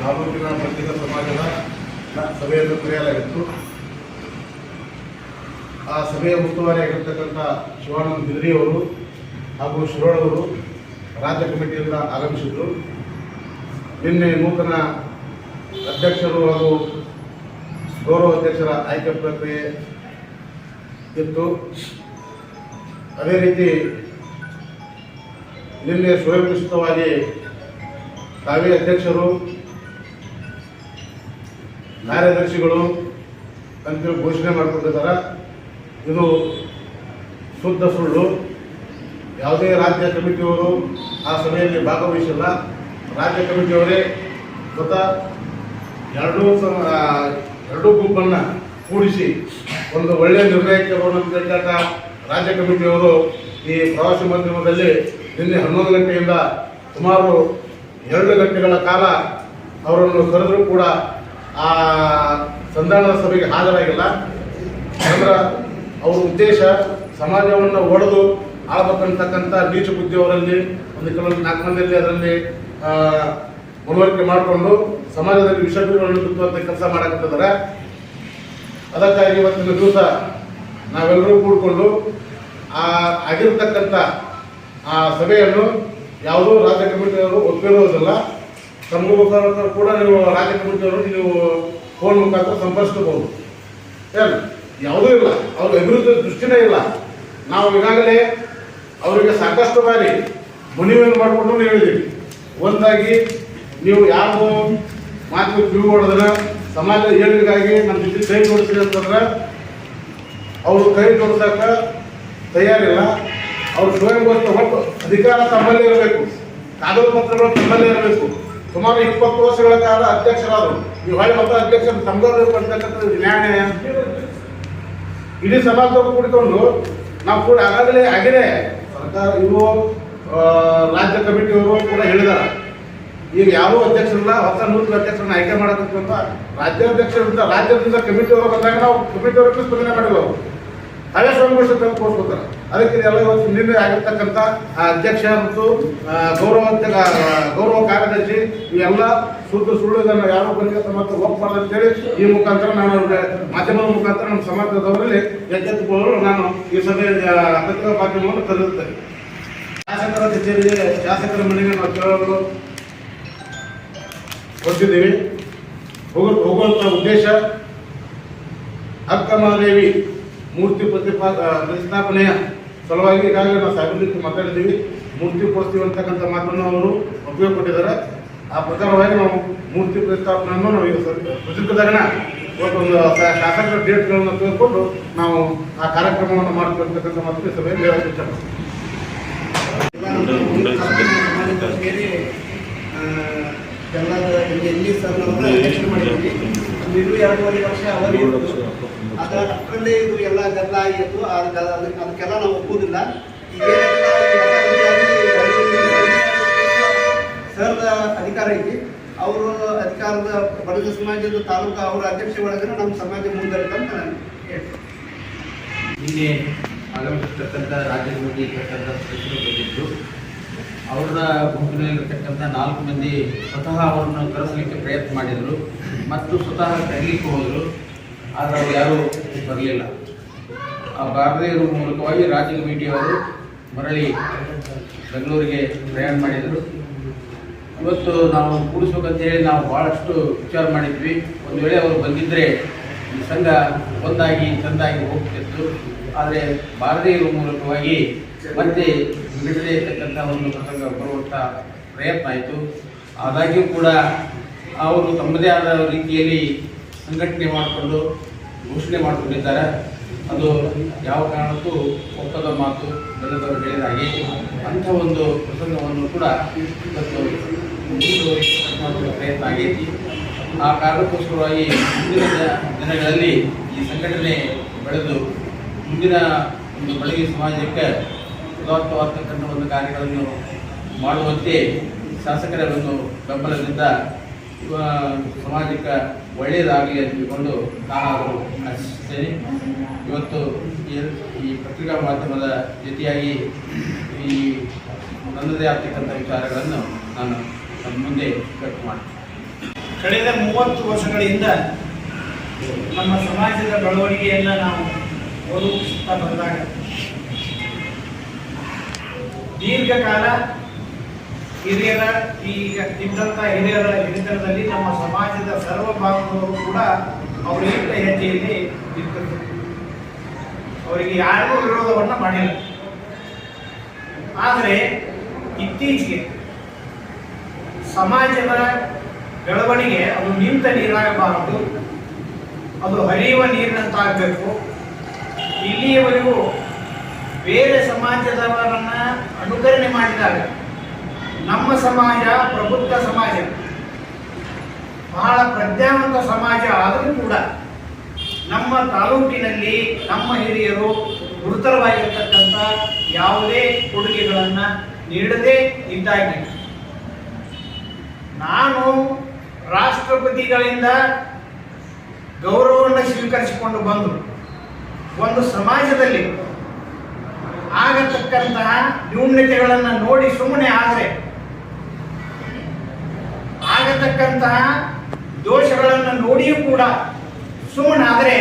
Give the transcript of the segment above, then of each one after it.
ತಾಲೂಕಿನ ಪತ್ರಿಕಾ ಸಮಾಜದ ಸಭೆಯನ್ನು ಕರೆಯಲಾಗಿತ್ತು. ಆ ಸಭೆಯ ಉಸ್ತುವಾರಿಯಾಗಿರ್ತಕ್ಕಂಥ ಶಿವಾನಂದ ಬಿದ್ರಿಯವರು ಹಾಗೂ ಶಿರೋಳವರು ರಾಜ್ಯ ಕಮಿಟಿಯಿಂದ ಆಗಮಿಸಿದರು. ನಿನ್ನೆ ನೂತನ ಅಧ್ಯಕ್ಷರು ಹಾಗೂ ಗೌರವ ಅಧ್ಯಕ್ಷರ ಆಯ್ಕೆ ಪ್ರಕ್ರಿಯೆ ಇತ್ತು. ಅದೇ ರೀತಿ ನಿನ್ನೆ ಸ್ವಯಂಘೋಷಿತವಾಗಿ ತಾವೇ ಅಧ್ಯಕ್ಷರು, ಕಾರ್ಯದರ್ಶಿಗಳು ಅಂತೇಳಿ ಘೋಷಣೆ ಮಾಡಿಕೊಂಡಿದ್ದಾರೆ. ಇದು ಶುದ್ಧ ಸುಳ್ಳು. ಯಾವುದೇ ರಾಜ್ಯ ಕಮಿಟಿಯವರು ಆ ಸಭೆಯಲ್ಲಿ ಭಾಗವಹಿಸಿಲ್ಲ. ರಾಜ್ಯ ಕಮಿಟಿಯವರೇ ಸ್ವತಃ ಎರಡೂ ಗುಂಪನ್ನು ಕೂಡಿಸಿ ಒಂದು ಒಳ್ಳೆಯ ನಿರ್ಣಯಕ್ಕೆ ಬರುವಂತ ರಾಜ್ಯ ಕಮಿಟಿಯವರು ಈ ಪ್ರವಾಸಿ ಮಾಧ್ಯಮದಲ್ಲಿ ನಿನ್ನೆ 11 ಗಂಟೆಯಿಂದ ಸುಮಾರು 2 ಗಂಟೆಗಳ ಕಾಲ ಅವರನ್ನು ಕರೆದರೂ ಕೂಡ ಆ ಸಂಧಾನದ ಸಭೆಗೆ ಹಾಜರಾಗಿಲ್ಲ. ಅಂದ್ರೆ ಅವರ ಉದ್ದೇಶ ಸಮಾಜವನ್ನು ಒಡೆದು ಆಳ್ಬೇಕಂತಕ್ಕಂಥ ನೀಚ ಬುದ್ಧಿಯವರಲ್ಲಿ ಒಂದು ಕೆಲವೊಂದು 4 ಮಂದಿಯಲ್ಲಿ ಅದರಲ್ಲಿ ಮನವರಿಕೆ ಮಾಡಿಕೊಂಡು ಸಮಾಜದಲ್ಲಿ ವಿಷಬೀಜಗಳನ್ನು ಬಿತ್ತುವಂಥ ಕೆಲಸ ಮಾಡಕತ್ತಿದ್ದಾರೆ. ಅದಕ್ಕಾಗಿ ಇವತ್ತಿನ ದಿವಸ ನಾವೆಲ್ಲರೂ ಕೂಡಿಕೊಂಡು ಆಗಿರ್ತಕ್ಕಂಥ ಆ ಸಭೆಯನ್ನು ಯಾವುದೋ ರಾಜ್ಯ ಕಮಿಟಿಯವರು ಒಪ್ಪಿರುವುದಿಲ್ಲ. ತಮಗೂ ಮುಖಾಂತರ ಕೂಡ ನೀವು ರಾಜ್ಯ ಕಮಿಟಿಯವರು ನೀವು ಫೋನ್ ಮುಖಾಂತರ ಸಂಪರ್ಕಿಸಬಹುದು. ಏನು ಯಾವುದೂ ಇಲ್ಲ, ಅವ್ರ ಅಭಿವೃದ್ಧಿ ದೃಷ್ಟಿನೇ ಇಲ್ಲ. ನಾವು ಈಗಾಗಲೇ ಅವರಿಗೆ ಸಾಕಷ್ಟು ಬಾರಿ ಮನವಿಯನ್ನು ಮಾಡಿಕೊಂಡು ಹೇಳಿದ್ದೀವಿ. ಒಂದಾಗಿ ನೀವು ಯಾವ ಮಾತು ಕಿವಿಗೊಡೋದನ್ನ ಸಮಾಜದ ಏಳಿಗೆಗಾಗಿ ನಮ್ಮ ಜೊತೆ ಕೈ ಜೋಡಿಸ್ರಿ ಅಂತಂದ್ರೆ ಅವರು ಕೈ ಜೋಡಿಸೋಕೆ ತಯಾರಿಲ್ಲ. ಅವರು ಸ್ವಯಂಘೋಷಿತ ಒಟ್ಟು ಅಧಿಕಾರ ತಮ್ಮಲ್ಲೇ ಇರಬೇಕು, ಕಾಗದ ಪತ್ರಗಳು ತಮ್ಮಲ್ಲೇ ಇರಬೇಕು. ಸುಮಾರು 20 ವರ್ಷಗಳ ಕಾಲ ಅಧ್ಯಕ್ಷರಾದರು. ಈ ಹೊಳೆ ಮತ್ತು ಅಧ್ಯಕ್ಷರು ತಮ್ಮದವರು ಪಡ್ತಕ್ಕಂಥ ನ್ಯಾಯ ಇಡೀ ಸಮಾಜದವರು ಕೂಡಿಕೊಂಡು ನಾವು ಕೂಡ ಆಗಿದೆ ಸರ್ಕಾರ ಇವರು ರಾಜ್ಯ ಕಮಿಟಿಯವರು ಕೂಡ ಹೇಳಿದ್ದಾರೆ. ಈಗ ಯಾವ ಅಧ್ಯಕ್ಷರಲ್ಲ, ಹೊಸ ನೂತನ ಅಧ್ಯಕ್ಷರನ್ನ ಆಯ್ಕೆ ಮಾಡಬೇಕಂತ ರಾಜ್ಯಾಧ್ಯಕ್ಷರಿಂದ ರಾಜ್ಯದಿಂದ ಕಮಿಟಿಯವರು ಬಂದಾಗ ನಾವು ಕಮಿಟಿಯವ್ರಿಗೆ ಸ್ಪಂದನೆ ಮಾಡಿಲ್ಲ. ಅವೇ ಸ್ವಯಂಘೋಷಿತ ಕೋರ್ಸ್ಕೊತಾರೆ. ಅದಕ್ಕೆ ಎಲ್ಲ ಇವತ್ತು ನಿನ್ನೆ ಆಗಿರ್ತಕ್ಕಂಥ ಅಧ್ಯಕ್ಷ ಮತ್ತು ಗೌರವ ಕಾರ್ಯದರ್ಶಿ ಇವೆಲ್ಲ ಸುಳ್ಳು ಇದನ್ನು ಯಾವ ಬಂದಿಗೆ ತಮ್ಮ ಹತ್ರ ಹೋಗ್ಬಾರ್ದು ಅಂತೇಳಿ ಈ ಮುಖಾಂತರ ನಾನು ಅವ್ರಿಗೆ ಮಾಧ್ಯಮದ ಮುಖಾಂತರ ನಮ್ಮ ಸಮಾಜದವರಲ್ಲಿ ಎಚ್ಚೆತ್ತುಕೊಳ್ಳಲು ನಾನು ಈ ಸಭೆಯ ಪತ್ರಿಕಾ ಮಾಧ್ಯಮವನ್ನು ಕರೆಯುತ್ತೇನೆ. ಶಾಸಕರ ಕಚೇರಿಗೆ ಶಾಸಕರ ಮನೆಗೆ ನಾವು ಕೇಳಲು ಕೊಟ್ಟಿದ್ದೀವಿ. ಹೋಗುವಂಥ ಉದ್ದೇಶ ಅಕ್ಕಮಹಾದೇವಿ ಮೂರ್ತಿ ಪ್ರತಿಷ್ಠಾಪನೆಯ ಸಲುವಾಗಿ ಈಗಾಗಲೇ ನಾವು ಸಾರ್ವಜನಿಕ ಮಾತಾಡಿದ್ದೀವಿ. ಮೂರ್ತಿ ಕೊಡ್ತೀವಿ ಅಂತಕ್ಕಂಥ ಮಾತನ್ನು ಅವರು ಒಪ್ಪಿಗೆ ಕೊಟ್ಟಿದ್ದಾರೆ. ಆ ಪ್ರಕಾರವಾಗಿ ನಾವು ಮೂರ್ತಿ ಪ್ರತಿಷ್ಠಾಪನೆಯನ್ನು ನಾವು ಈಗ ಪ್ರಸಿದ್ಧದಾಗ ಇವತ್ತೊಂದು ಶಾಸಕರ ಡೇಟ್ಗಳನ್ನು ತೆಗೆದುಕೊಂಡು ನಾವು ಆ ಕಾರ್ಯಕ್ರಮವನ್ನು ಮಾಡ್ತಿರ್ತಕ್ಕಂಥ ಮಾತುಕತೆ ಸಭೆಯಲ್ಲಿ ಹೇಳಕ್ಕೆ ಇಷ್ಟಪಡ್ತೀವಿ. ಎಲ್ಲಿ ಸರ್ ನಾವು ಎಲೆಕ್ಷನ್ ಮಾಡಿದ್ವಿ. ಇದು 2.5 ವರ್ಷ ಅವಧಿ ಅದರಲ್ಲಿ ಇದು ಎಲ್ಲ ಗದ್ದಲ ಆಗಿತ್ತು. ಅದಕ್ಕೆಲ್ಲ ನಾವು ಒಪ್ಪುವುದಿಲ್ಲ. ಸರ್ ಅಧಿಕಾರ ಐತಿ, ಅವರು ಅಧಿಕಾರದ ಬಡಗ ಸಮಾಜದ ತಾಲೂಕು ಅವರ ಅಧ್ಯಕ್ಷ ಒಳಗಡೆ ನಮ್ಮ ಸಮಾಜ ಮುಂದುವರಿತ ಅಂತ ನಾನು ಹೇಳ್ತೀನಿ. ನಿನ್ನೆ ಆಗಮಿಸಿರ್ತಕ್ಕಂಥ ರಾಜ್ಯ ಕಮಿಟಿ ಸದಸ್ಯರು ಬಂದಿದ್ದು ಅವರ ಗುಂಪಿನಲ್ಲಿರ್ತಕ್ಕಂಥ 4 ಮಂದಿ ಸ್ವತಃ ಅವರನ್ನು ಕರೆಸಲಿಕ್ಕೆ ಪ್ರಯತ್ನ ಮಾಡಿದರು ಮತ್ತು ಸ್ವತಃ ಕರೀಲಿಕ್ಕೆ ಹೋದರು. ಆದರೆ ಅವರು ಯಾರೂ ಬರಲಿಲ್ಲ. ಆ ಬಾರದೇ ಇರುವ ಮೂಲಕವಾಗಿ ರಾಜ್ಯ ಕಮಿಟಿಯವರು ಮರಳಿ ಬೆಂಗಳೂರಿಗೆ ಪ್ರಯಾಣ ಮಾಡಿದರು. ಇವತ್ತು ನಾವು ಕೂಡಿಸ್ಬೇಕಂತೇಳಿ ನಾವು ಭಾಳಷ್ಟು ವಿಚಾರ ಮಾಡಿದ್ವಿ. ಒಂದು ವೇಳೆ ಅವರು ಬಂದಿದ್ದರೆ ಈ ಸಂಘ ಒಂದಾಗಿ ಚೆಂದಾಗಿ ಹೋಗ್ತಿತ್ತು. ಆದರೆ ಬಾರದೇ ಇರುವ ಮೂಲಕವಾಗಿ ಮತ್ತೆ ಬಿಡದೇ ಇರ್ತಕ್ಕಂಥ ಒಂದು ಪ್ರಸಂಗ ಬರುವಂಥ ಪ್ರಯತ್ನ ಆಯಿತು. ಆದಾಗ್ಯೂ ಕೂಡ ಅವರು ತಮ್ಮದೇ ಆದ ರೀತಿಯಲ್ಲಿ ಸಂಘಟನೆ ಮಾಡಿಕೊಂಡು ಘೋಷಣೆ ಮಾಡಿಕೊಂಡಿದ್ದಾರೆ. ಅದು ಯಾವ ಕಾರಣಕ್ಕೂ ಒಪ್ಪದ ಮಾತು ಬೆಲ್ಲದವರು ಹೇಳಿದ ಹಾಗೆ ಅಂಥ ಒಂದು ಪ್ರಸಂಗವನ್ನು ಕೂಡ ಇವತ್ತು ಮುಂದುವರಿಸುವ ಪ್ರಯತ್ನ ಆಗೈತಿ. ಆ ಕಾರಣಕ್ಕೋಸ್ಕರವಾಗಿ ಮುಂದಿನ ದಿನಗಳಲ್ಲಿ ಈ ಸಂಘಟನೆ ಬೆಳೆದು ಮುಂದಿನ ಒಂದು ಬೆಳಗ್ಗೆ ಸಮಾಜಕ್ಕೆ ಉದಾತ್ತವಾಗ್ತಕ್ಕಂಥ ಒಂದು ಕಾರ್ಯಗಳನ್ನು ಮಾಡುವಂತೆ ಶಾಸಕರ ಒಂದು ಬೆಂಬಲದಿಂದ ಸಮಾಜಕ್ಕೆ ಒಳ್ಳೆಯದಾಗಲಿ ಅಂತ ತಿಳ್ಕೊಂಡು ನಾನಾದರೂ ಆಶಿಸುತ್ತೇನೆ. ಇವತ್ತು ಈ ಪತ್ರಿಕಾ ಮಾಧ್ಯಮದ ಜೊತೆಯಾಗಿ ಈ ನನ್ನದೇ ಆಗ್ತಕ್ಕಂಥ ವಿಚಾರಗಳನ್ನು ನಾನು ನಮ್ಮ ಮುಂದೆ ವ್ಯಕ್ತ ಮಾಡ್ತೀನಿ. ಕಳೆದ 30 ವರ್ಷಗಳಿಂದ ನಮ್ಮ ಸಮಾಜದ ಬೆಳವಣಿಗೆಯನ್ನು ನಾವು ಓದುತ್ತಾ ಬಂದಾಗ ದೀರ್ಘಕಾಲ ಹಿರಿಯರ ಇದ್ದಂಥ ಹಿರಿಯರ ಹಿರಿತನದಲ್ಲಿ ನಮ್ಮ ಸಮಾಜದ ಸರ್ವ ಭಾಗದವರು ಕೂಡ ಅವರಿಗಿಂತ ಹೆಜ್ಜೆಯಲ್ಲಿ ಇರ್ತಾರೆ. ಅವರಿಗೆ ಯಾರಿಗೂ ವಿರೋಧವನ್ನು ಮಾಡಿಲ್ಲ. ಆದರೆ ಇತ್ತೀಚೆಗೆ ಸಮಾಜದ ಬೆಳವಣಿಗೆ ಅದು ನಿಂತ ನೀರಾಗಬಾರದು, ಅದು ಹರಿಯುವ ನೀರಿನಂತಾಗಬೇಕು. ಇಲ್ಲಿಯವರೆಗೂ ಬೇರೆ ಸಮಾಜದವರನ್ನ ಅನುಕರಣೆ ಮಾಡಿದಾಗ ನಮ್ಮ ಸಮಾಜ ಪ್ರಬುದ್ಧ ಸಮಾಜ, ಬಹಳ ಪ್ರಜ್ಞಾವಂತ ಸಮಾಜ ಆದರೂ ಕೂಡ ನಮ್ಮ ತಾಲೂಕಿನಲ್ಲಿ ನಮ್ಮ ಹಿರಿಯರು ಗುರುತರವಾಗಿರ್ತಕ್ಕಂಥ ಯಾವುದೇ ಕೊಡುಗೆಗಳನ್ನು ನೀಡದೇ ಇದ್ದಾಗಿ ನಾನು ರಾಷ್ಟ್ರಪತಿಗಳಿಂದ ಗೌರವವನ್ನು ಸ್ವೀಕರಿಸಿಕೊಂಡು ಬಂದು ಒಂದು ಸಮಾಜದಲ್ಲಿ ಆಗತಕ್ಕಂತಹ ನ್ಯೂನತೆಗಳನ್ನು ನೋಡಿ ಸುಮ್ಮನೆ ಆದರೆ, ಆಗತಕ್ಕಂತಹ ದೋಷಗಳನ್ನು ನೋಡಿಯೂ ಕೂಡ ಸುಮ್ಮನಾದರೆ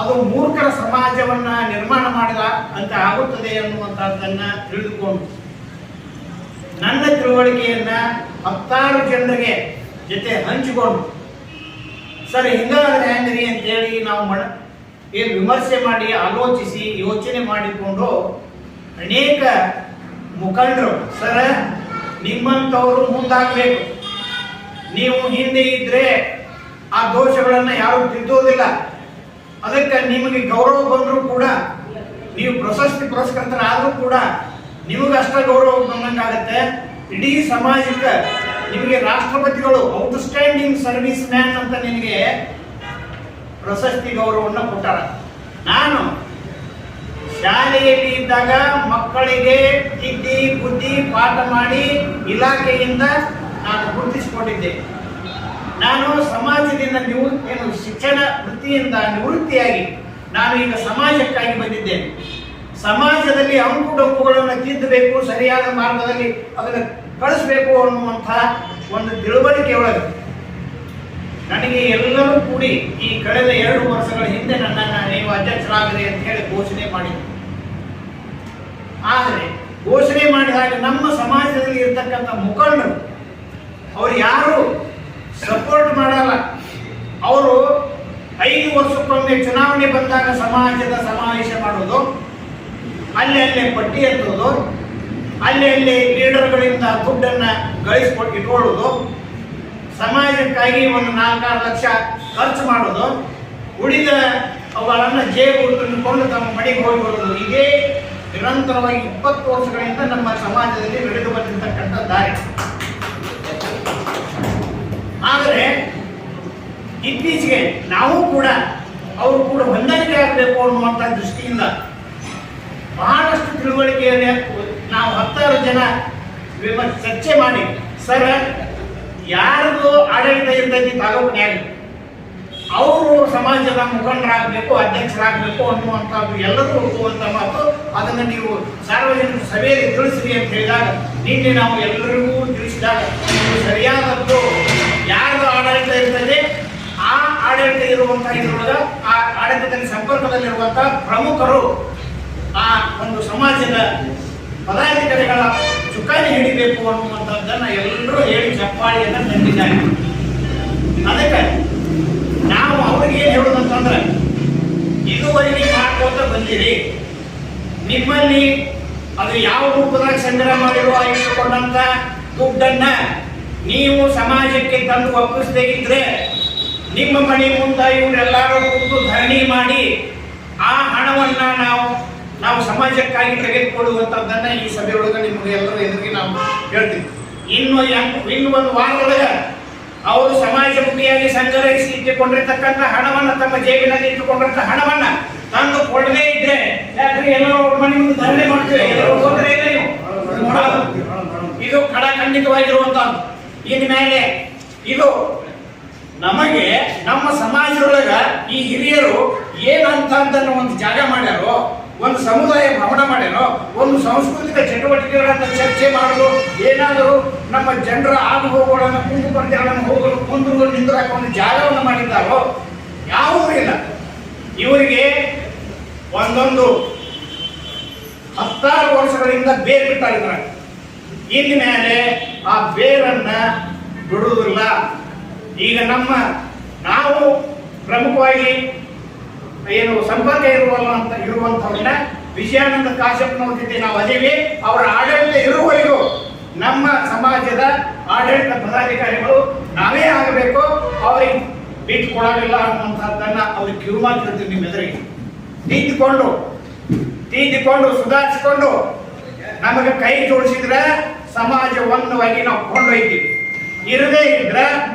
ಅದು ಮೂರ್ಖರ ಸಮಾಜವನ್ನ ನಿರ್ಮಾಣ ಮಾಡಿದ ಅಂತ ಆಗುತ್ತದೆ ಅನ್ನುವಂಥದ್ದನ್ನ ತಿಳಿದುಕೊಂಡು ನನ್ನ ತಿಳುವಳಿಕೆಯನ್ನ 10 ಜನರಿಗೆ ಜೊತೆ ಹಂಚಿಕೊಂಡು, ಸರ್ ಹಿಂಗಾದ್ರೆ ಹೆಂಗ್ರಿ ಅಂತೇಳಿ ನಾವು ವಿಮರ್ಶೆ ಮಾಡಿ ಆಲೋಚಿಸಿ ಯೋಚನೆ ಮಾಡಿಕೊಂಡು ಅನೇಕ ಮುಖಂಡರು, ಸರ್ ನಿಮ್ಮಂಥವರು ಮುಂದಾಗಬೇಕು, ನೀವು ಹಿಂದೆ ಇದ್ರೆ ಆ ದೋಷಗಳನ್ನು ಯಾರು ತಿದ್ದೋದಿಲ್ಲ, ಅದಕ್ಕೆ ನಿಮಗೆ ಗೌರವ ಬಂದರೂ ಕೂಡ ನೀವು ಪ್ರಶಸ್ತಿ ಪುರಸ್ಕೃತರಾದರೂ ಕೂಡ ನಿಮಗಷ್ಟ ಗೌರವ ಬಂದಂಗಾಗತ್ತೆ. ಇಡೀ ಸಮಾಜಕ್ಕೆ ನಿಮಗೆ ರಾಷ್ಟ್ರಪತಿಗಳು ಔಟ್ಸ್ಟ್ಯಾಂಡಿಂಗ್ ಸರ್ವಿಸ್ ಮ್ಯಾನ್ ಅಂತ ನಿಮಗೆ ಪ್ರಶಸ್ತಿ ಗೌರವವನ್ನು ಕೊಟ್ಟಾರ. ನಾನು ಶಾಲೆಯಲ್ಲಿ ಇದ್ದಾಗ ಮಕ್ಕಳಿಗೆ ತಿದ್ದಿ ಬುದ್ಧಿ ಪಾಠ ಮಾಡಿ ಇಲಾಖೆಯಿಂದ ನಾನು ಗುರುತಿಸಿಕೊಂಡಿದ್ದೆ. ನಾನು ಸಮಾಜದಿಂದ ಶಿಕ್ಷಣ ವೃತ್ತಿಯಿಂದ ನಿವೃತ್ತಿಯಾಗಿ ನಾನು ಈಗ ಸಮಾಜಕ್ಕಾಗಿ ಬಂದಿದ್ದೇನೆ. ಸಮಾಜದಲ್ಲಿ ಅಂಕು ಡೊಂಕುಗಳನ್ನು ತಿದ್ದಬೇಕು, ಸರಿಯಾದ ಮಾರ್ಗದಲ್ಲಿ ಅದನ್ನು ಕಳಿಸ್ಬೇಕು ಅನ್ನುವಂಥ ಒಂದು ತಿಳುವಳಿಕೆ ಒಳಗೆ ನನಗೆ ಎಲ್ಲರೂ ಕೂಡಿ ಈ ಕಳೆದ 2 ವರ್ಷಗಳ ಹಿಂದೆ ನನ್ನನ್ನು ನೀವು ಅಧ್ಯಕ್ಷರಾಗಲಿ ಅಂತ ಹೇಳಿ ಘೋಷಣೆ ಮಾಡಿದ್ರು. ಆದರೆ ಘೋಷಣೆ ಮಾಡಿದಾಗ ನಮ್ಮ ಸಮಾಜದಲ್ಲಿ ಇರ್ತಕ್ಕಂಥ ಮುಖಂಡರು ಅವ್ರು ಯಾರು ಸಪೋರ್ಟ್ ಮಾಡಲ್ಲ. ಅವರು 5 ವರ್ಷಕ್ಕೊಮ್ಮೆ ಚುನಾವಣೆ ಬಂದಾಗ ಸಮಾಜದ ಸಮಾವೇಶ ಮಾಡೋದು, ಅಲ್ಲೇ ಪಟ್ಟಿ ಎತ್ತೋದು, ಅಲ್ಲೇ ಲೀಡರ್ಗಳಿಂದ ದುಡ್ಡನ್ನು ಗಳಿಸ್ಕೊಟ್ಟು ಇಟ್ಕೊಳ್ಳೋದು, ಸಮಾಜಕ್ಕಾಗಿ ಒಂದು 4-6 ಲಕ್ಷ ಖರ್ಚು ಮಾಡೋದು, ಉಳಿದ ಅವುಗಳನ್ನು ಜೇಬು ತುಂಬಿಕೊಂಡು ತಮ್ಮ ಮನೆಗೆ ಹೋಗಿ ಬರೋದು. ಇದೇ ನಿರಂತರವಾಗಿ 20 ವರ್ಷಗಳಿಂದ ನಮ್ಮ ಸಮಾಜದಲ್ಲಿ ನಡೆದು ಬಂದಿರತಕ್ಕಂಥ ದಾರಿ. ಆದರೆ ಇತ್ತೀಚೆಗೆ ನಾವು ಕೂಡ ಅವರು ಕೂಡ ಹೊಂದಾಣಿಕೆ ಆಗಬೇಕು ಅನ್ನುವಂಥ ದೃಷ್ಟಿಯಿಂದ ಬಹಳಷ್ಟು ತಿಳುವಳಿಕೆಯನ್ನು ನಾವು 10 ಜನ ಚರ್ಚೆ ಮಾಡಿ, ಸರ್ ಯಾರದು ಆಡಳಿತ ಇರ್ತೈತಿ ತಾಲೂಕಿನಾಗ ಅವರು ಸಮಾಜದ ಮುಖಂಡರಾಗಬೇಕು, ಅಧ್ಯಕ್ಷರಾಗಬೇಕು ಅನ್ನುವಂಥದ್ದು ಎಲ್ಲರೂ ಒಪ್ಪುವಂಥ ಮಾತು. ಅದನ್ನು ನೀವು ಸಾರ್ವಜನಿಕ ಸಭೆಯಲ್ಲಿ ತಿಳಿಸ್ರಿ ಅಂತ ಹೇಳಿದಾಗ ನಿನ್ನೆ ನಾವು ಎಲ್ಲರಿಗೂ ತಿಳಿಸಿದಾಗ ಸರಿಯಾದದ್ದು ಯಾರ್ದು ಆಡಳಿತ ಇರ್ತದೆ ಆ ಆಡಳಿತ ಇರುವಂತಹ ಇದರೊಳಗೆ ಆ ಆಡಳಿತದಲ್ಲಿ ಸಂಪರ್ಕದಲ್ಲಿರುವಂತಹ ಪ್ರಮುಖರು ಆ ಒಂದು ಸಮಾಜದ ಪದಾಧಿಕಾರಿಗಳ ಚುಕ್ಕಾಣಿ ಹಿಡಿಬೇಕು ಅನ್ನುವಂಥದ್ದನ್ನು ಎಲ್ಲರೂ ಹೇಳಿ ಚಪ್ಪಾಳಿಯನ್ನು ತಂದಿದ್ದಾರೆ. ಅದಕ್ಕೆ ನಾವು ಅವ್ರಿಗೆ ಏನು ಹೇಳೋದಂತಂದ್ರೆ, ಇದುವರೆಗೆ ಮಾಡ್ಕೋತ ಬಂದಿರಿ, ನಿಮ್ಮಲ್ಲಿ ಅದು ಯಾವ ರೂಪದಾಗ ಸಂಗ್ರಹ ಮಾಡಿರುವ ಇಟ್ಟುಕೊಂಡಂತ ದುಡ್ಡನ್ನ ನೀವು ಸಮಾಜಕ್ಕೆ ತಂದು ಒಪ್ಪಿಸದೇ ಇದ್ರೆ ನಿಮ್ಮ ಮನೆ ಮುಂದೆ ಇವರೆಲ್ಲರೂ ಕೂತು ಧರಣಿ ಮಾಡಿ ಆ ಹಣವನ್ನ ನಾವು ಸಮಾಜಕ್ಕಾಗಿ ತೆಗೆದುಕೊಳ್ಳುವಂಥದ್ದನ್ನ ಈ ಸಭೆಯೊಳಗೆ ನಿಮಗೆ ಎಲ್ಲರೂ ಎದುರಿಗೆ ನಾವು ಹೇಳ್ತೀವಿ. ಇನ್ನು ಒಂದು ವಾರದೊಳಗೆ ಅವರು ಸಮಾಜಮುಖಿಯಾಗಿ ಸಂಗ್ರಹಿಸಿ ಇಟ್ಟುಕೊಂಡಿರ್ತಕ್ಕಂಥ ಹಣವನ್ನ ತಮ್ಮ ಜೇಬಿನಲ್ಲಿ ಇಟ್ಟುಕೊಂಡಿರ್ತ ಹಣವನ್ನ ತಂದು ಕೊಡದೇ ಇದ್ರೆ ಯಾಕ್ರಿ ಎಲ್ಲರೂ ಮನೆ ಮುಂದೆ ಧರಣಿ ಮಾಡ್ತೀವಿ, ಎಲ್ಲರೂ ಹೋದ್ರೆ ಇಲ್ಲ ನೀವು. ಇದು ಖಡಾಖಂಡಿತವಾಗಿರುವಂತಹದ್ದು. ಇನ್ಮೇಲೆ ಇದು ನಮಗೆ ನಮ್ಮ ಸಮಾಜದೊಳಗ ಈ ಹಿರಿಯರು ಏನಂತಂದನ್ನು ಒಂದು ಜಾಗ ಮಾಡ್ಯಾರೋ, ಒಂದು ಸಮುದಾಯ ಭವನ ಮಾಡ್ಯಾರೋ, ಒಂದು ಸಾಂಸ್ಕೃತಿಕ ಚಟುವಟಿಕೆಗಳನ್ನ ಚರ್ಚೆ ಮಾಡೋದು, ಏನಾದರೂ ನಮ್ಮ ಜನರ ಆಗು ಹೋಗುಗಳನ್ನು ಕುಂದು ಪಂದ್ಯಗಳನ್ನು ಹೋಗಲು ಕುಂದು ನಿಂದ್ರಾಕ ಒಂದು ಜಾಗವನ್ನು ಮಾಡಿದ್ದಾರೋ ಯಾವುದೂ ಇಲ್ಲ. ಇವರಿಗೆ ಒಂದೊಂದು 10 ವರ್ಷಗಳಿಂದ ಬೇರು ಬಿಡ್ತಾ ಇದ್ದಾರೆ. ಇನ್ನು ಮೇಲೆ ಆ ಬೇರನ್ನ ಬಿಡುವುದಿಲ್ಲ. ಈಗ ನಾವು ಪ್ರಮುಖವಾಗಿ ಏನು ಸಂಪರ್ಕ ಇರುವಂಥವ್ರನ್ನ ವಿಜಯಾನಂದ ಕಾಶ್ಯಪ್ನವ್ರ ಜೊತೆ ನಾವು ಅದೇವಿ. ಅವರ ಆಡಳಿತ ಇರುವವರೆಗೂ ನಮ್ಮ ಸಮಾಜದ ಆಡಳಿತ ಪದಾಧಿಕಾರಿಗಳು ನಾವೇ ಆಗಬೇಕು, ಅವರಿಗೆ ಬಿಟ್ಟು ಕೊಡೋದಿಲ್ಲ ಅನ್ನುವಂಥದ್ದನ್ನ ಅವ್ರಿಗೆ ಕಿರುಮಾತು ಹೇಳ್ತೀವಿ. ನಿಮ್ಮೆದುರಿಗೆ ತಿದ್ದಿಕೊಂಡು ಸುಧಾರಿಸಿಕೊಂಡು ನಮಗೆ ಕೈ ಜೋಡಿಸಿದ್ರೆ ಸಮಾಜ ಒಂದವಾಗಿ ನಾವು ಕೊಂಡೊಯ್ತೀವಿ. ಇರದೇ ಇದ್ರೆ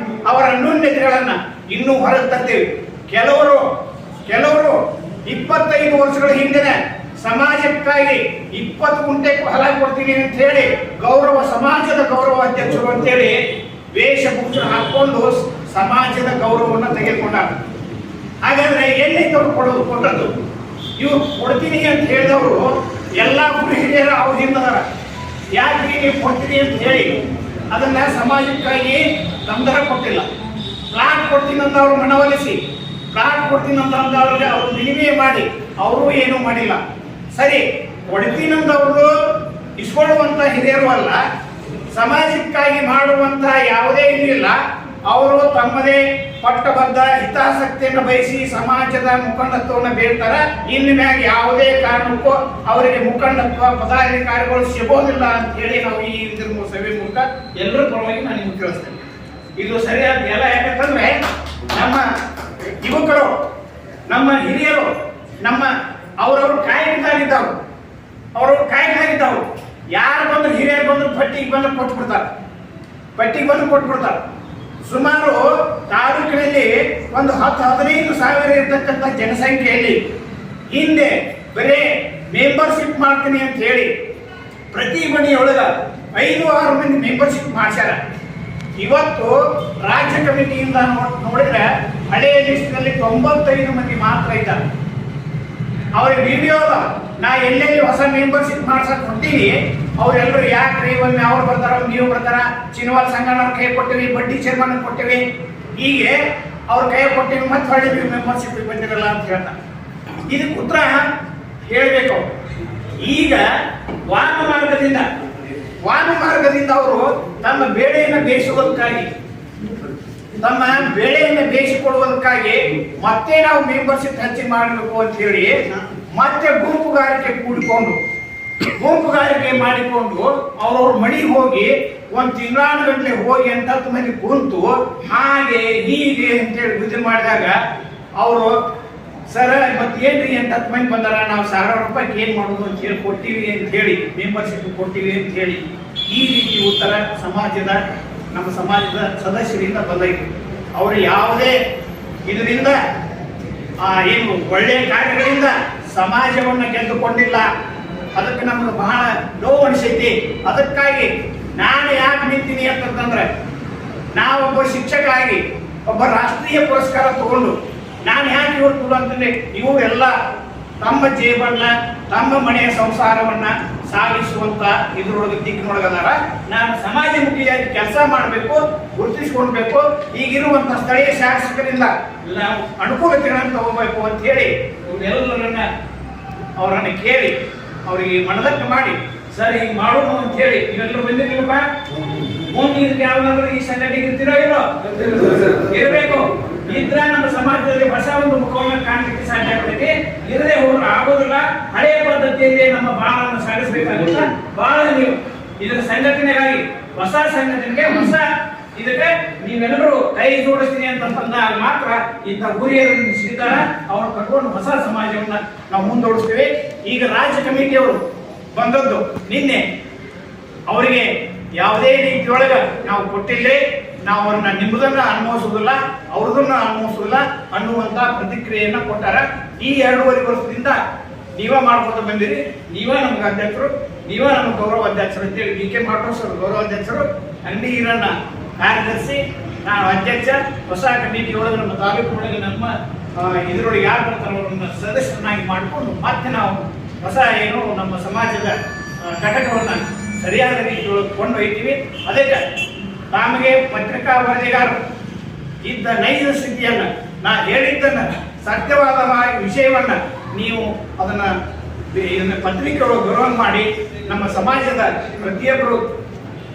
ಅವರ ನ್ಯೂನ್ಯತೆಗಳನ್ನ ಇನ್ನೂ ಹೊರಗೆ ತರ್ತೀವಿ. ಕೆಲವರು 25 ವರ್ಷಗಳ ಹಿಂದಿನ ಸಮಾಜಕ್ಕಾಗಿ 20 ಗುಂಟೆ ಹೊಲ ಕೊಡ್ತೀನಿ ಅಂತ ಹೇಳಿ ಸಮಾಜದ ಗೌರವ ಅಧ್ಯಕ್ಷರು ಅಂತೇಳಿ ವೇಷಭೂಷಣ ಹಾಕೊಂಡು ಸಮಾಜದ ಗೌರವವನ್ನು ತೆಗೆದುಕೊಂಡಾರ. ಹಾಗಾದ್ರೆ ಎಲ್ಲೈತವ್ರು ಕೊಟ್ಟದ್ದು? ಇವ್ರು ಕೊಡ್ತೀನಿ ಅಂತ ಹೇಳಿದವರು ಎಲ್ಲ ಗುರು ಹಿರಿಯರ ಅವ್ರ ಹಿಂದದಾರ. ಯಾಕೆ ನೀವು ಕೊಡ್ತೀನಿ ಅಂತ ಹೇಳಿ ಅದನ್ನ ಸಮಾಜಕ್ಕಾಗಿ ಗಮನ ಕೊಟ್ಟಿಲ್ಲ. ಪ್ಲಾಟ್ ಕೊಡ್ತೀನಿ ಅಂತ ಅವ್ರು ಮನವೊಲಿಸಿ ಪ್ಲಾಟ್ ಕೊಡ್ತೀನಿ ಅಂತ ಅವ್ರಿಗೆ ಅವ್ರು ವಿನಿಮಯ ಮಾಡಿ ಅವರು ಏನೂ ಮಾಡಿಲ್ಲ. ಸರಿ, ಕೊಡ್ತೀನಿ ಅಂತ ಅವ್ರದ್ದು ಇಸ್ಕೊಳ್ಳುವಂತ ಹಿರಿಯರು ಅಲ್ಲ, ಸಮಾಜಕ್ಕಾಗಿ ಮಾಡುವಂತ ಯಾವುದೇ ಇರಲಿಲ್ಲ. ಅವರು ತಮ್ಮದೇ ಪಟ್ಟಬದ್ಧ ಹಿತಾಸಕ್ತಿಯನ್ನು ಬಯಸಿ ಸಮಾಜದ ಮುಖಂಡತ್ವವನ್ನು ಬೇಡ್ತಾರೆ. ಇನ್ನು ಮ್ಯಾಗ ಯಾವುದೇ ಕಾರಣಕ್ಕೂ ಅವರಿಗೆ ಮುಖಂಡತ್ವ ಪದಾಧಿಕಾರಿಗಳು ಸಿಗೋದಿಲ್ಲ ಅಂತ ಹೇಳಿ ನಾವು ಈ ಸಭೆ ಮೂಲಕ ಎಲ್ಲರ ಪರವಾಗಿ ನಾನು ನಿಮ್ಗೆ ತಿಳಿಸ್ತೇನೆ. ಇದು ಸರಿಯಾದ ಎಲ್ಲ. ಯಾಕಂತಂದ್ರೆ ನಮ್ಮ ಯುವಕರು, ನಮ್ಮ ಹಿರಿಯರು, ಅವರವರು ಕಾಯ್ದಾಗಿದ್ದಾವು. ಯಾರು ಬಂದ್ರು ಹಿರಿಯರು ಬಂದ್ರು ಪಟ್ಟಿಗೆ ಬಂದು ಕೊಟ್ಬಿಡ್ತಾರೆ. ಸುಮಾರು ತಾಲೂಕಿನಲ್ಲಿ ಒಂದು 10-15 ಸಾವಿರ ಇರತಕ್ಕಂಥ ಜನಸಂಖ್ಯೆಯಲ್ಲಿ ಹಿಂದೆ ಬರೇ ಮೆಂಬರ್ಶಿಪ್ ಮಾಡ್ತೀನಿ ಅಂತ ಹೇಳಿ ಪ್ರತಿ ಮನೆಯೊಳಗ 5-6 ಮಂದಿ ಮೆಂಬರ್ಶಿಪ್ ಮಾಡ್ಸ್ಯಾರ. ಇವತ್ತು ರಾಜ್ಯ ಕಮಿಟಿಯಿಂದ ನೋಡಿದ್ರೆ ಹಳೆಯ ಲಿಸ್ಟ್ನಲ್ಲಿ 95 ಮಂದಿ ಮಾತ್ರ ಇದ್ದಾರೆ. ಅವ್ರಿಗೆ ವಿಡಿಯೋ ನಾ ಎಲ್ಲೆಲ್ಲಿ ಹೊಸ ಮೆಂಬರ್ಶಿಪ್ ಮಾಡ್ಸಕ್ ಹೊಂಟೀನಿ, ಅವ್ರೆಲ್ಲರೂ ಯಾಕ್ರಿ ಒಮ್ಮೆ ಅವ್ರು ಬರ್ತಾರ ನೀವು ಬರ್ತಾರ, ಚಿನ್ನವಾಲ್ ಸಂಘನವ್ರ ಕೈ ಕೊಟ್ಟಿವಿ, ಬಡ್ಡಿ ಚೇರ್ಮನ್ ಕೊಟ್ಟಿವಿ, ಹೀಗೆ ಅವ್ರ ಕೈ ಕೊಟ್ಟಿವಿ, ಮತ್ತೆ ಹೊಡಿದ್ವಿ ಮೆಂಬರ್ಶಿಪ್ ಬಂದಿರಲ್ಲ ಅಂತ ಹೇಳ್ತಾರೆ. ಇದಕ್ಕೆ ಉತ್ತರ ಹೇಳಬೇಕು. ಈಗ ವಾಮ ಮಾರ್ಗದಿಂದ ಅವರು ತಮ್ಮ ಬೇಳೆಯನ್ನು ಬೇಯಿಸಿಕೊಳ್ಳುವುದಕ್ಕಾಗಿ ಮತ್ತೆ ನಾವು ಮೆಂಬರ್ಶಿಪ್ ಹೆಚ್ಚಿಗೆ ಮಾಡಬೇಕು ಅಂತ ಹೇಳಿ ಮತ್ತೆ ಗುಂಪುಗಾರಿಕೆ ಮಾಡಿಕೊಂಡು ಅವ್ರವ್ರ ಮನೆಗೆ ಹೋಗಿ 1 ತಿಂಗಳಾನುಗಟ್ಟಲೆ ಹೋಗಿ 8-10 ಮಂದಿ ಕುಂತು ಹಾಗೆ ಹೀಗೆ ಅಂತೇಳಿ ವಿಧಿ ಮಾಡಿದಾಗ ಅವರು ಸರ್ ಮತ್ತೇನ್ರಿ 8-10 ಮಂದಿ ಬಂದಾರ, ನಾವು 1000 ರೂಪಾಯಿಗೆ ಏನ್ ಮಾಡೋದು ಅಂತ ಹೇಳಿ ಕೊಟ್ಟಿವಿ ಅಂತ ಹೇಳಿ ಮೆಂಬರ್ಶಿಪ್ ಕೊಟ್ಟಿವಿ ಅಂತ ಹೇಳಿ ಈ ರೀತಿ ಉತ್ತರ ನಮ್ಮ ಸಮಾಜದ ಸದಸ್ಯರಿಂದ ಬಂದೈತಿ. ಅವರು ಯಾವುದೇ ಇದರಿಂದ ಏನು ಒಳ್ಳೆಯ ಕಾರ್ಯಗಳಿಂದ ಸಮಾಜವನ್ನು ಗೆದ್ದುಕೊಂಡಿಲ್ಲ. ಅದಕ್ಕೆ ನಮ್ಗೆ ಬಹಳ ನೋವು ಅನಿಸೈತಿ. ಅದಕ್ಕಾಗಿ ನಾನು ಯಾಕೆ ನಿಂತೀನಿ ಅಂತಂದ್ರೆ, ನಾವೊಬ್ಬ ಶಿಕ್ಷಕ ಆಗಿ ಒಬ್ಬ ರಾಷ್ಟ್ರೀಯ ಪುರಸ್ಕಾರ ತಗೊಂಡು ನಾನು ಯಾಕೆ ಇವ್ರು ಕೊಡು ಅಂತಂದ್ರೆ, ಇವರೆಲ್ಲ ತಮ್ಮ ಜೀವನ ತಮ್ಮ ಮನೆಯ ಸಂಸಾರವನ್ನ ಸಾಗಿಸುವಂತ ಇದ್ರೊಳಗೆ ದಿಕ್ಕಿನೊಳಗದಾರ. ನಾನು ಸಮಾಜಮುಖಿಯಾಗಿ ಕೆಲಸ ಮಾಡಬೇಕು, ಗುರುತಿಸಿಕೊಳ್ಬೇಕು, ಈಗಿರುವಂತ ಸ್ಥಳೀಯ ಶಾಸಕರಿಂದ ನಾವು ಅನುಕೂಲತೆಗಳನ್ನು ತಗೋಬೇಕು ಅಂತ ಹೇಳಿ ಅವರನ್ನ ಕೇಳಿ ಅವರಿಗೆ ಮನದಟ್ಟು ಮಾಡಿ ಸರ್ ಹೀಗೆ ಮಾಡೋಣ ಅಂತ ಹೇಳಿ ನೀವೆಲ್ಲರೂ ಬಂದಿರ್ಲಿಲ್ಲಪ್ಪ. ಮುಂದೆ ಇದಕ್ಕೆ ಯಾವ್ದಾದ್ರು ಈ ಸಂಘಟನೆಗೆ ಇರ್ತಿರೋ ಇರಬೇಕು. ಇದ್ರ ನಮ್ಮ ಸಮಾಜದಲ್ಲಿ ಹೊಸ ಒಂದು ಮುಖವನ್ನು ಕಾಣಲಿಕ್ಕೆ ಸಾಧ್ಯ ಆಗ್ತೈತಿ. ಇರದೇ ಹೋದ್ರೆ ಆಗೋದಿಲ್ಲ. ಹಳೆಯ ಪದ್ಧತಿಯಲ್ಲಿ ನಮ್ಮ ಬಾಳನ್ನು ಸಾಗಿಸಬೇಕಾಗುತ್ತೆ. ಬಹಳ ನೀವು ಇದರ ಸಂಘಟನೆಗಾಗಿ ಹೊಸ ಸಂಘಟನೆಗೆ ಇದಕ್ಕೆ ನೀವೆಲ್ಲರೂ ಕೈ ಜೋಡಿಸ್ತೀನಿ ಅಂತ ಬಂದಾಗ ಮಾತ್ರ ಇಂಥ ಗುರಿಯನ್ನು ಸಿಗ್ತಾರ. ಅವ್ರು ಕಟ್ಕೊಂಡು ಹೊಸ ಸಮಾಜವನ್ನ ನಾವು ಮುಂದೋಡಿಸ್ತೀವಿ. ಈಗ ರಾಜ್ಯ ಕಮಿಟಿಯವರು ಬಂದದ್ದು ನಿನ್ನೆ, ಅವರಿಗೆ ಯಾವುದೇ ರೀತಿಯೊಳಗ ನಾವು ಕೊಟ್ಟಿಲ್ಲ, ನಾವು ಅವ್ರನ್ನ ನಿಮ್ಮದನ್ನ ಅನುಭವಿಸುವುದಿಲ್ಲ, ಅವ್ರದನ್ನ ಅನುಭವಿಸುವುದಿಲ್ಲ ಅನ್ನುವಂತ ಪ್ರತಿಕ್ರಿಯೆಯನ್ನ ಕೊಟ್ಟಾರ. ಈ 2.5 ವರ್ಷದಿಂದ ನೀವ ಮಾಡ್ಕೊಂಡು ಬಂದಿರಿ, ನೀವ ನಮ್ಗೆ ಅಧ್ಯಕ್ಷರು, ನೀವ ನಮ್ಮ ಗೌರವ ಅಧ್ಯಕ್ಷರು ಅಂತೇಳಿ ಡಿ ಕೆ ಮಾಟೋಸರು ಗೌರವ ಅಧ್ಯಕ್ಷರು, ಅಂಗಡಿ ಈರಣ್ಣ ಕಾರ್ಯದರ್ಶಿ, ನಾನು ಅಧ್ಯಕ್ಷ. ಹೊಸ ಕಮಿಟಿ ಒಳಗೆ ನಮ್ಮ ತಾಲೂಕು ಒಳಗೆ ನಮ್ಮ ಇದರೊಳಗೆ ಯಾರು ಬರ್ತಾರೋ ಅವ್ರನ್ನ ಸದಸ್ಯರನ್ನಾಗಿ ಮಾಡಿಕೊಂಡು ಮತ್ತೆ ನಾವು ಹೊಸ ಏನು ನಮ್ಮ ಸಮಾಜದ ಘಟಕವನ್ನು ಸರಿಯಾದ ರೀತಿಯೊಳಗೆ ಕೊಂಡೊಯ್ತೀವಿ. ಅದಕ್ಕೆ ನಮಗೆ ಪತ್ರಿಕಾ ವರದಿಗಾರರು ಇದ್ದ ನೈಜ ಸ್ಥಿತಿಯನ್ನು, ನಾ ಹೇಳಿದ್ದನ್ನು, ಸತ್ಯವಾದ ವಿಷಯವನ್ನ ನೀವು ಅದನ್ನ ಪತ್ರಿಕೆಗಳು ಗೌರವ ಮಾಡಿ ನಮ್ಮ ಸಮಾಜದ ಪ್ರತಿಯೊಬ್ಬರು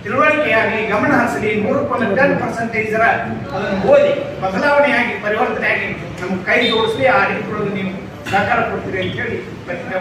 ತಿಳುವಳಿಕೆಯಾಗಿ ಗಮನ ಹರಿಸಲಿ. 100% ಅದನ್ನು ಓದಿ ಬದಲಾವಣೆಯಾಗಿ ಪರಿವರ್ತನೆಯಾಗಿ ನಮ್ಗೆ ಕೈ ಜೋಡಿಸಿ ಆ ರೀತಿಯೊಳಗೆ ನೀವು ಸಹಕಾರ ಕೊಡ್ತೀರಿ ಅಂತ ಹೇಳಿ ಪತ್ರಿಕಾ